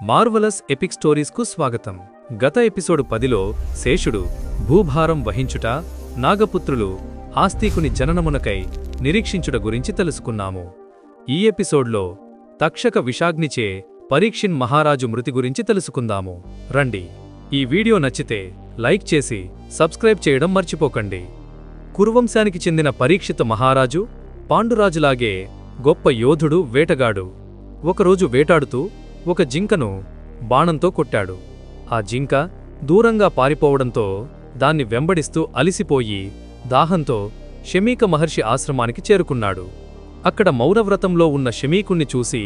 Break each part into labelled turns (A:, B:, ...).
A: Marvellous epic స్టోరీస్కు స్వాగతం. గత episode 10లో శేషుడు భూభారం వహించుట, నాగపుత్రులు ఆస్తికుని జననమునకై నిరీక్షించుట గురించి తెలుసుకున్నాము. ఈ ఎపిసోడ్లో తక్షక విషాగ్నిచే పరీక్షిన్ మహారాజు మృతి గురించి తెలుసుకుందాము. రండి. ఈ వీడియో నచ్చితే లైక్ చేసి సబ్స్క్రైబ్ చేయడం మర్చిపోకండి. కురువంశానికి చెందిన పరీక్షిత మహారాజు పాండురాజులాగే గొప్ప యోధుడు, వేటగాడు. ఒకరోజు వేటాడుతూ ఒక జింకను బాణంతో కొట్టాడు. ఆ జింక దూరంగా పారిపోవడంతో దాన్ని వెంబడిస్తూ అలిసిపోయి దాహంతో శమీక మహర్షి ఆశ్రమానికి చేరుకున్నాడు. అక్కడ మౌనవ్రతంలో ఉన్న శమీకుణ్ణి చూసి,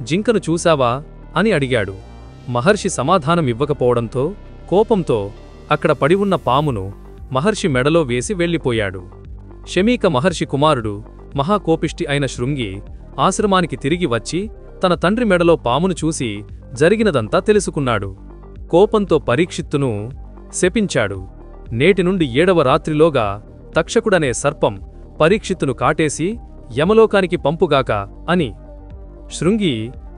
A: జింకను చూశావా అని అడిగాడు. మహర్షి సమాధానం ఇవ్వకపోవడంతో కోపంతో అక్కడ పడి ఉన్న పామును మహర్షి మెడలో వేసి వెళ్ళిపోయాడు. శమీక మహర్షి కుమారుడు మహాకోపిష్టి అయిన శృంగి ఆశ్రమానికి తిరిగి వచ్చి తన తండ్రి మెడలో పామును చూసి జరిగినదంతా తెలుసుకున్నాడు. కోపంతో పరీక్షిత్తును శపించాడు. నేటి నుండి 7వ రాత్రిలోగా తక్షకుడనే సర్పం పరీక్షిత్తును కాటేసి యమలోకానికి పంపుగాక అని శృంగి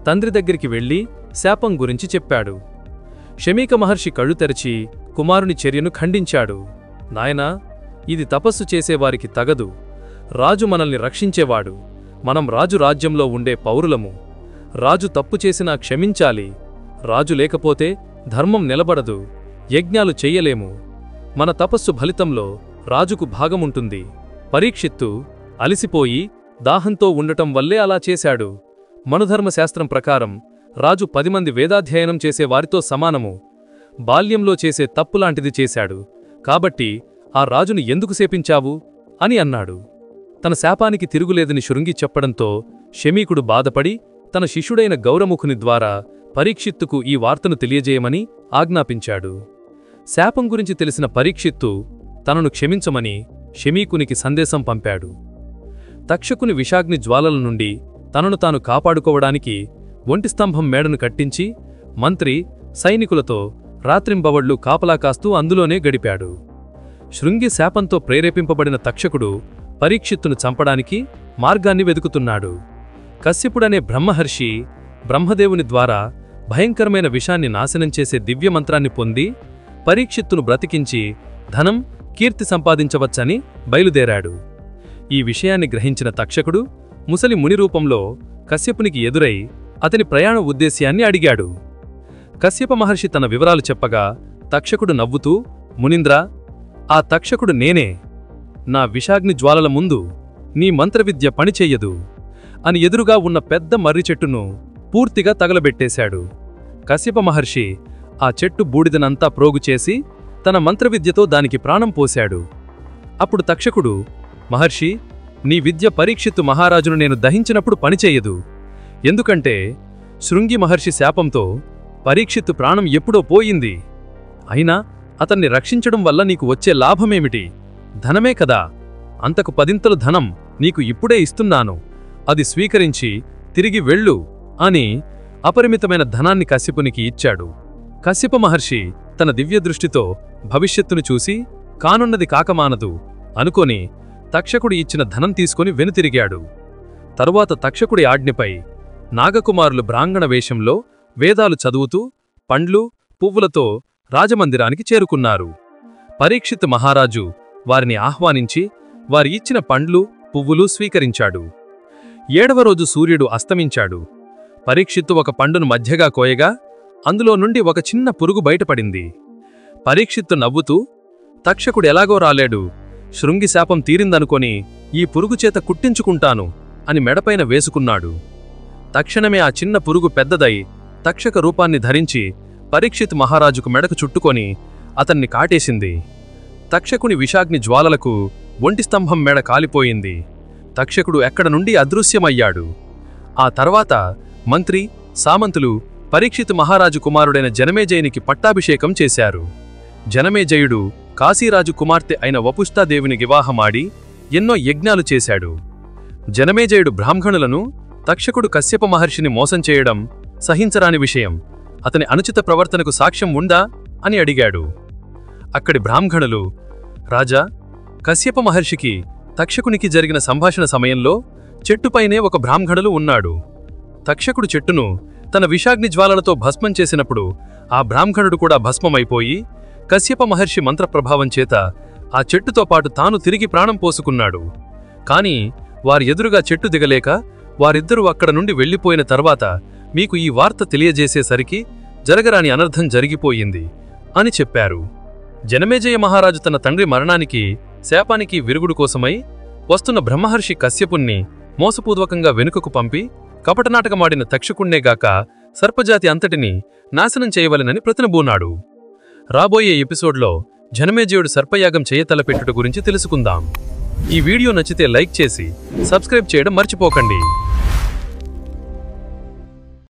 A: తండ్రి దగ్గరికి వెళ్లి శాపం గురించి చెప్పాడు. శమీక మహర్షి కళ్ళు తెరచి కుమారుని చర్యను ఖండించాడు. నాయనా, ఇది తపస్సు చేసేవారికి తగదు. రాజు మనల్ని రక్షించేవాడు. మనం రాజు రాజ్యంలో ఉండే పౌరులము. రాజు తప్పు చేసినా క్షమించాలి. రాజు లేకపోతే ధర్మం నిలబడదు. యజ్ఞాలు చెయ్యలేము. మన తపస్సు ఫలితంలో రాజుకు భాగముంటుంది. పరీక్షిత్తు అలిసిపోయి దాహంతో ఉండటం వల్లే అలా చేశాడు. మనుధర్మశాస్త్రం ప్రకారం రాజు 10 మంది వేదాధ్యయనం చేసేవారితో సమానము. బాల్యంలో చేసే తప్పులాంటిది చేశాడు. కాబట్టి ఆ రాజును ఎందుకు శపించావు అని అన్నాడు. తన శాపానికి తిరుగులేదని శృంగి చెప్పడంతో శమీకుడు బాధపడి తన శిష్యుడైన గౌరముఖుని ద్వారా పరీక్షిత్తుకు ఈ వార్తను తెలియజేయమని ఆజ్ఞాపించాడు. శాపం గురించి తెలిసిన పరీక్షిత్తు తనను క్షమించమని శమీకునికి సందేశం పంపాడు. తక్షకుని విషాగ్ని జ్వాలల నుండి తనను తాను కాపాడుకోవడానికి ఒంటిస్తంభం మేడను కట్టించి మంత్రి సైనికులతో రాత్రింబవళ్లు కాపలా కాస్తూ అందులోనే గడిపాడు. శృంగి శాపంతో ప్రేరేపింపబడిన తక్షకుడు పరీక్షిత్తును చంపడానికి మార్గాన్ని వెదుకుతున్నాడు. కశ్యపుడనే బ్రహ్మహర్షి బ్రహ్మదేవుని ద్వారా భయంకరమైన విషాన్ని నాశనం చేసే దివ్యమంత్రాన్ని పొంది పరీక్షిత్తును బ్రతికించి ధనం, కీర్తి సంపాదించవచ్చని బయలుదేరాడు. ఈ విషయాన్ని గ్రహించిన తక్షకుడు ముసలి ముని రూపంలో కశ్యపునికి ఎదురై అతని ప్రయాణ ఉద్దేశ్యాన్ని అడిగాడు. కశ్యప మహర్షి తన వివరాలు చెప్పగా తక్షకుడు నవ్వుతూ, మునీంద్ర, ఆ తక్షకుడు నేనే. నా విషాగ్ని జ్వాలల ముందు నీ మంత్రవిద్య పనిచెయ్యదు అని ఎదురుగా ఉన్న పెద్ద మర్రి చెట్టును పూర్తిగా తగలబెట్టేశాడు. కశ్యప మహర్షి ఆ చెట్టు బూడిదనంతా ప్రోగుచేసి తన మంత్రవిద్యతో దానికి ప్రాణం పోశాడు. అప్పుడు తక్షకుడు, మహర్షి, నీ విద్య పరీక్షిత్తు మహారాజును నేను దహించినప్పుడు పనిచేయదు. ఎందుకంటే శృంగి మహర్షి శాపంతో పరీక్షిత్తు ప్రాణం ఎప్పుడో పోయింది. అయినా అతన్ని రక్షించడం వల్ల నీకు వచ్చే లాభమేమిటి? ధనమే కదా. అంతకు 10ంతలు ధనం నీకు ఇప్పుడే ఇస్తున్నాను. అది స్వీకరించి తిరిగి వెళ్ళు అని అపరిమితమైన ధనాన్ని కశ్యపునికి ఇచ్చాడు. కశ్యప మహర్షి తన దివ్యదృష్టితో భవిష్యత్తును చూసి కానున్నది కాకమానదు అనుకొని తక్షకుడు ఇచ్చిన ధనం తీసుకుని వెనుతిరిగాడు. తరువాత తక్షకుడి ఆజ్ఞపై నాగకుమారులు బ్రాహ్మణ వేషంలో వేదాలు చదువుతూ పండ్లు, పువ్వులతో రాజమందిరానికి చేరుకున్నారు. పరీక్షిత్ మహారాజు వారిని ఆహ్వానించి వారి ఇచ్చిన పండ్లు, పువ్వులు స్వీకరించాడు. 7వ రోజు సూర్యుడు అస్తమించాడు. పరీక్షిత్తు ఒక పండును మధ్యగా కోయగా అందులో నుండి ఒక చిన్న పురుగు బయటపడింది. పరీక్షిత్తు నవ్వుతూ, తక్షకుడు ఎలాగో రాలేడు, శృంగి శాపం తీరిందనుకొని ఈ పురుగు చేత కుట్టించుకుంటాను అని మెడపైన వేసుకున్నాడు. తక్షణమే ఆ చిన్న పురుగు పెద్దదై తక్షక రూపాన్ని ధరించి పరీక్షిత్ మహారాజుకు మెడకు చుట్టుకొని అతన్ని కాటేసింది. తక్షకుని విషాగ్ని జ్వాలలకు ఒంటిస్తంభం మెడ కాలిపోయింది. తక్షకుడు ఎక్కడ నుండి అదృశ్యమయ్యాడు. ఆ తర్వాత మంత్రి, సామంతులు పరీక్షిత్ మహారాజు కుమారుడైన జనమేజయునికి పట్టాభిషేకం చేశారు. జనమేజయుడు కాశీరాజు కుమార్తె అయిన వపుష్టాదేవిని వివాహమాడి ఎన్నో యజ్ఞాలు చేశాడు. జనమేజయుడు బ్రాహ్మణులను తక్షకుడు కశ్యప మహర్షిని మోసం చేయడం సహించరాని విషయం. అతని అనుచిత ప్రవర్తనకు సాక్ష్యం ఉందా అని అడిగాడు. అక్కడి బ్రాహ్మణులు, రాజా, కశ్యప మహర్షికి తక్షకునికి జరిగిన సంభాషణ సమయంలో చెట్టుపైనే ఒక బ్రాహ్మణులు ఉన్నాడు. తక్షకుడు చెట్టును తన విషాగ్ని జ్వాలలతో భస్మం చేసినప్పుడు ఆ బ్రాహ్మణుడు కూడా భస్మమైపోయి కశ్యప మహర్షి మంత్రప్రభావం చేత ఆ చెట్టుతో పాటు తాను తిరిగి ప్రాణం పోసుకున్నాడు. కాని వారి ఎదురుగా చెట్టు దిగలేక వారిద్దరూ అక్కడ నుండి వెళ్లిపోయిన తర్వాత మీకు ఈ వార్త తెలియజేసేసరికి జరగరాని అనర్థం జరిగిపోయింది అని చెప్పారు. జనమేజయ మహారాజు తన తండ్రి మరణానికి శాపానికి విరుగుడు కోసమై వస్తున్న బ్రహ్మహర్షి కశ్యపుణ్ణి మోసపూర్వకంగా వెనుకకు పంపి కపటనాటకమాడిన తక్షకుణ్ణేగాక సర్పజాతి అంతటిని నాశనం చేయవలెనని ప్రతినబూనాడు. రాబోయే ఎపిసోడ్లో జనమేజయుడు సర్పయాగం చేయతలపెట్టుట గురించి తెలుసుకుందాం. ఈ వీడియో నచ్చితే లైక్ చేసి సబ్స్క్రైబ్ చేయడం మర్చిపోకండి.